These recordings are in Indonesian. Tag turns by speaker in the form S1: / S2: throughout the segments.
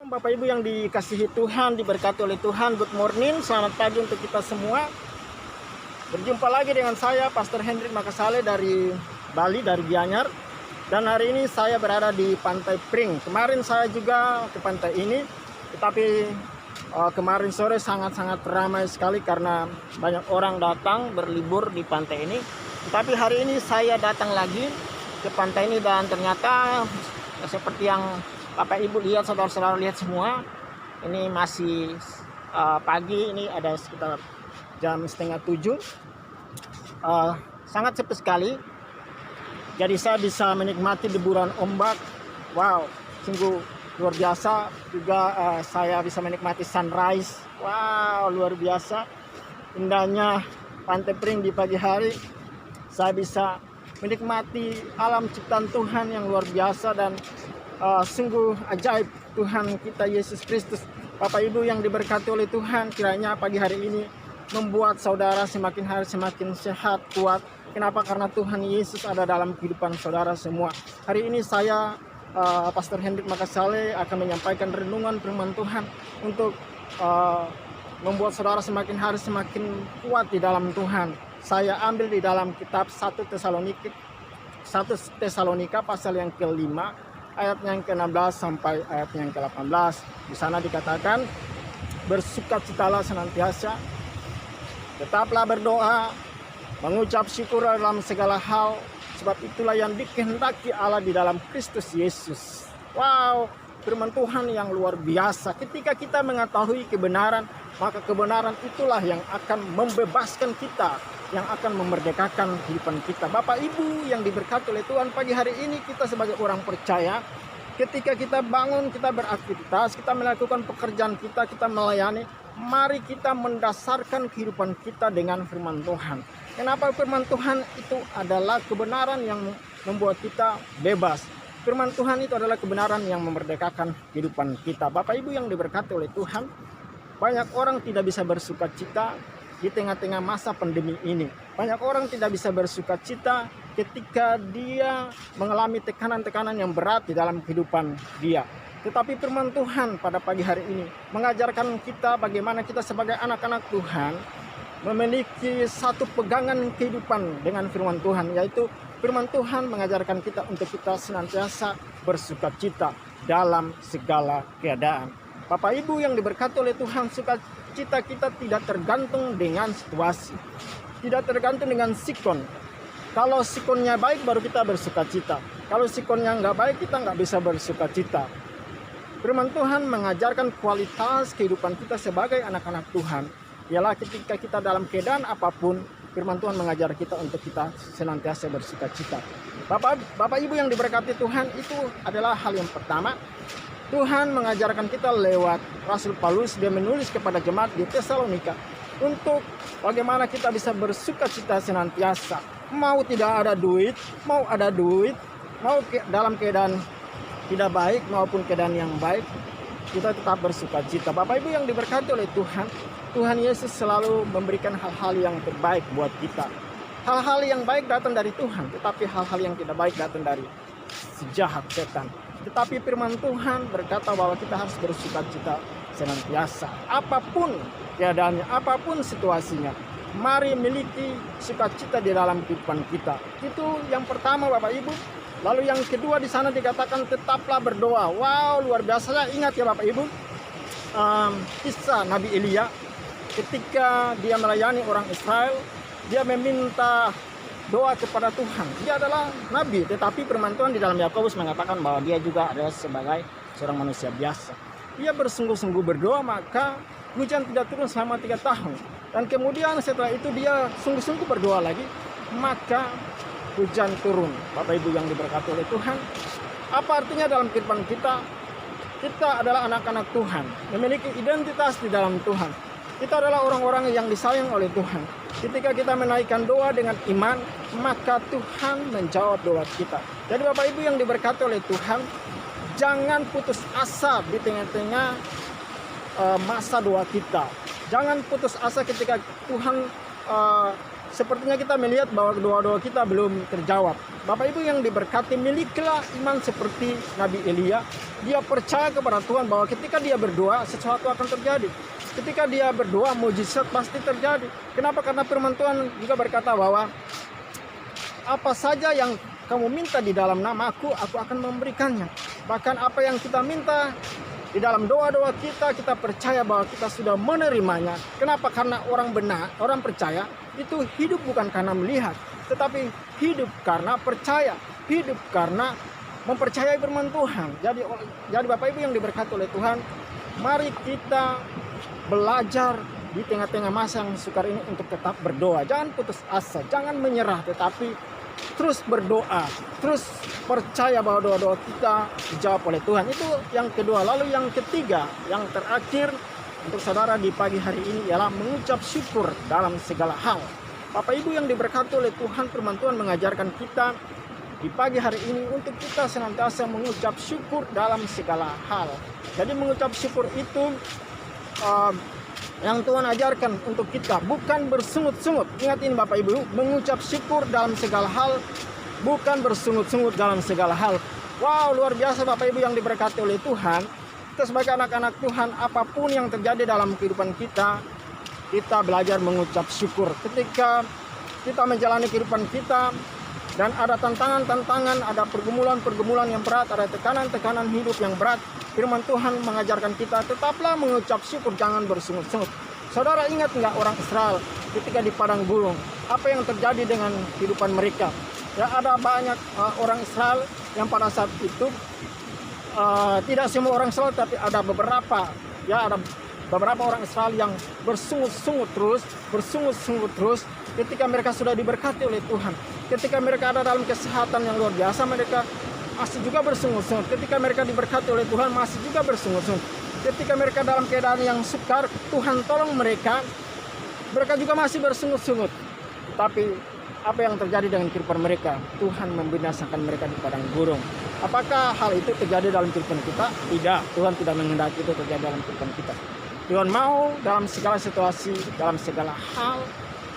S1: Bapak Ibu yang dikasihi Tuhan, diberkati oleh Tuhan, good morning, selamat pagi untuk kita semua. Berjumpa lagi dengan saya, Pastor Hendrik Makasale dari Bali, dari Gianyar. Dan hari ini saya berada di Pantai Pring. Kemarin saya juga ke pantai ini, tetapi kemarin sore sangat-sangat ramai sekali karena banyak orang datang berlibur di pantai ini. Tetapi hari ini saya datang lagi ke pantai ini dan ternyata seperti yang Bapak Ibu lihat, saudara-saudara lihat semua, ini masih pagi, ini ada sekitar jam 6:30. Sangat sepi sekali. Jadi saya bisa menikmati deburan ombak. Wow, sungguh luar biasa. Juga saya bisa menikmati sunrise. Wow, luar biasa. Indahnya Pantai Pring di pagi hari. Saya bisa menikmati alam ciptaan Tuhan yang luar biasa dan sungguh ajaib Tuhan kita Yesus Kristus. Bapak Ibu yang diberkati oleh Tuhan, kiranya pagi hari ini membuat saudara semakin hari semakin sehat, kuat. Kenapa? Karena Tuhan Yesus ada dalam kehidupan saudara semua. Hari ini saya, Pastor Hendrik Makasale, akan menyampaikan renungan firman Tuhan untuk membuat saudara semakin hari semakin kuat di dalam Tuhan. Saya ambil di dalam kitab 1 Tesalonika pasal yang ke-5, ayat yang ke-16 sampai ayat yang ke-18. Di sana dikatakan, bersukacitalah senantiasa, tetaplah berdoa, mengucap syukur dalam segala hal, sebab itulah yang dikehendaki Allah di dalam Kristus Yesus. Wow, firman Tuhan yang luar biasa. Ketika kita mengetahui kebenaran, maka kebenaran itulah yang akan membebaskan kita, yang akan memerdekakan kehidupan kita. Bapak Ibu yang diberkati oleh Tuhan, pagi hari ini kita sebagai orang percaya, ketika kita bangun, kita beraktivitas, kita melakukan pekerjaan kita, kita melayani, mari kita mendasarkan kehidupan kita dengan firman Tuhan. Kenapa? Firman Tuhan itu adalah kebenaran yang membuat kita bebas. Firman Tuhan itu adalah kebenaran yang memerdekakan kehidupan kita. Bapak Ibu yang diberkati oleh Tuhan, banyak orang tidak bisa bersukacita di tengah-tengah masa pandemi ini. Banyak orang tidak bisa bersukacita ketika dia mengalami tekanan-tekanan yang berat di dalam kehidupan dia. Tetapi firman Tuhan pada pagi hari ini mengajarkan kita bagaimana kita sebagai anak-anak Tuhan memiliki satu pegangan kehidupan dengan firman Tuhan, yaitu firman Tuhan mengajarkan kita untuk kita senantiasa bersukacita dalam segala keadaan. Bapak Ibu yang diberkati oleh Tuhan, sukacita kita tidak tergantung dengan situasi, tidak tergantung dengan sikon. Kalau sikonnya baik baru kita bersukacita. Kalau sikonnya nggak baik kita nggak bisa bersukacita. Firman Tuhan mengajarkan kualitas kehidupan kita sebagai anak-anak Tuhan. Ialah ketika kita dalam keadaan apapun, firman Tuhan mengajar kita untuk kita senantiasa bersukacita. Bapak Ibu yang diberkati Tuhan, itu adalah hal yang pertama. Tuhan mengajarkan kita lewat Rasul Paulus, dia menulis kepada jemaat di Tesalonika untuk bagaimana kita bisa bersukacita senantiasa. Mau tidak ada duit, mau ada duit, mau dalam keadaan tidak baik maupun keadaan yang baik, kita tetap bersukacita. Bapak Ibu yang diberkati oleh Tuhan, Tuhan Yesus selalu memberikan hal-hal yang terbaik buat kita. Hal-hal yang baik datang dari Tuhan, tetapi hal-hal yang tidak baik datang dari sejahat setan. Tetapi firman Tuhan berkata bahwa kita harus bersukacita senantiasa. Apapun keadaannya, apapun situasinya, mari miliki sukacita di dalam kehidupan kita. Itu yang pertama Bapak Ibu. Lalu yang kedua di sana dikatakan tetaplah berdoa. Wow, luar biasa. Ingat ya Bapak Ibu, kisah Nabi Elia ketika dia melayani orang Israel, dia meminta doa kepada Tuhan. Dia adalah nabi, tetapi firman Tuhan di dalam Yakobus mengatakan bahwa dia juga adalah sebagai seorang manusia biasa. Dia bersungguh-sungguh berdoa, maka hujan tidak turun selama 3 tahun. Dan kemudian setelah itu dia sungguh-sungguh berdoa lagi, maka hujan turun. Bapak Ibu yang diberkati oleh Tuhan, apa artinya dalam kehidupan kita? Kita adalah anak-anak Tuhan, memiliki identitas di dalam Tuhan. Kita adalah orang-orang yang disayang oleh Tuhan. Ketika kita menaikkan doa dengan iman, maka Tuhan menjawab doa kita. Jadi Bapak Ibu yang diberkati oleh Tuhan, jangan putus asa di tengah-tengah masa doa kita. Jangan putus asa ketika Tuhan sepertinya kita melihat bahwa doa-doa kita belum terjawab. Bapak Ibu yang diberkati, milikilah iman seperti Nabi Elia. Dia percaya kepada Tuhan bahwa ketika dia berdoa, sesuatu akan terjadi. Ketika dia berdoa, mujizat pasti terjadi. Kenapa? Karena firman Tuhan juga berkata bahwa apa saja yang kamu minta di dalam nama aku akan memberikannya. Bahkan apa yang kita minta di dalam doa-doa kita, kita percaya bahwa kita sudah menerimanya. Kenapa? Karena orang benar, orang percaya itu hidup bukan karena melihat, tetapi hidup karena percaya, hidup karena mempercayai firman Tuhan. Jadi Bapak Ibu yang diberkati oleh Tuhan, mari kita belajar di tengah-tengah masa yang sukar ini untuk tetap berdoa. Jangan putus asa, jangan menyerah, tetapi terus berdoa, terus percaya bahwa doa-doa kita dijawab oleh Tuhan. Itu yang kedua. Lalu yang ketiga, yang terakhir untuk saudara di pagi hari ini ialah mengucap syukur dalam segala hal. Bapak Ibu yang diberkati oleh Tuhan, firman Tuhan mengajarkan kita di pagi hari ini untuk kita senantiasa mengucap syukur dalam segala hal. Jadi mengucap syukur itu yang Tuhan ajarkan untuk kita, bukan bersungut-sungut. Ingat ini Bapak Ibu, mengucap syukur dalam segala hal, bukan bersungut-sungut dalam segala hal. Wow, luar biasa Bapak Ibu yang diberkati oleh Tuhan. Kita sebagai anak-anak Tuhan, apapun yang terjadi dalam kehidupan kita, kita belajar mengucap syukur. Ketika kita menjalani kehidupan kita dan ada tantangan-tantangan, ada pergumulan-pergumulan yang berat, ada tekanan-tekanan hidup yang berat, firman Tuhan mengajarkan kita tetaplah mengucap syukur, jangan bersungut-sungut. Saudara ingat nggak orang Israel ketika di padang gurun, apa yang terjadi dengan kehidupan mereka? Ya, ada banyak orang Israel yang pada saat itu tidak semua orang Israel, tapi ada beberapa orang Israel yang bersungut-sungut terus ketika mereka sudah diberkati oleh Tuhan. Ketika mereka ada dalam kesehatan yang luar biasa, mereka masih juga bersungut-sungut. Ketika mereka diberkati oleh Tuhan, masih juga bersungut-sungut. Ketika mereka dalam keadaan yang sukar, Tuhan tolong mereka juga masih bersungut-sungut. Tapi apa yang terjadi dengan kehidupan mereka? Tuhan membinasakan mereka di padang gurun. Apakah hal itu terjadi dalam kehidupan kita? Tidak. Tuhan tidak menghendaki itu terjadi dalam kehidupan kita. Tuhan mau dalam segala situasi, dalam segala hal,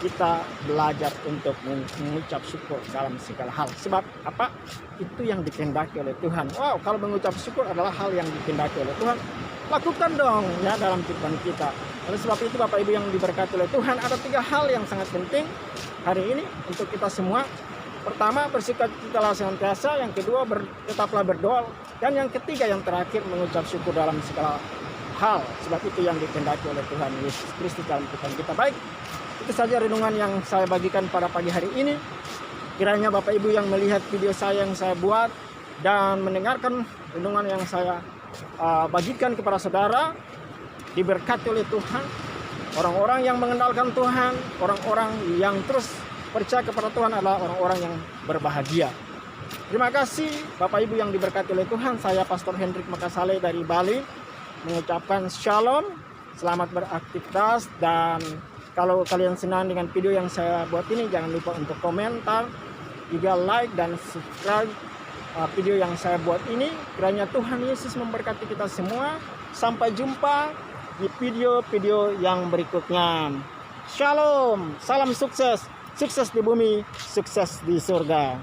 S1: kita belajar untuk mengucap syukur dalam segala hal. Sebab apa? Itu yang dikehendaki oleh Tuhan. Wow, kalau mengucap syukur adalah hal yang dikehendaki oleh Tuhan, lakukan dong ya dalam kehidupan kita. Oleh sebab itu Bapak Ibu yang diberkati oleh Tuhan, ada 3 hal yang sangat penting hari ini untuk kita semua. Pertama, bersukacitalah senantiasa. Yang kedua, tetaplah berdoa. Dan yang ketiga, yang terakhir, mengucap syukur dalam segala hal. Sebab itu yang dikehendaki oleh Tuhan Yesus Kristus dalam kehidupan kita. Baik, itu saja renungan yang saya bagikan pada pagi hari ini. Kiranya Bapak Ibu yang melihat video saya yang saya buat dan mendengarkan renungan yang saya bagikan kepada saudara, diberkati oleh Tuhan. Orang-orang yang mengenalkan Tuhan, orang-orang yang terus percaya kepada Tuhan adalah orang-orang yang berbahagia. Terima kasih Bapak Ibu yang diberkati oleh Tuhan. Saya Pastor Hendrik Makasale dari Bali mengucapkan shalom, selamat beraktivitas. Dan kalau kalian senang dengan video yang saya buat ini, jangan lupa untuk komentar, juga like dan subscribe video yang saya buat ini. Kiranya Tuhan Yesus memberkati kita semua. Sampai jumpa di video-video yang berikutnya. Shalom, salam sukses. Sukses di bumi, sukses di surga.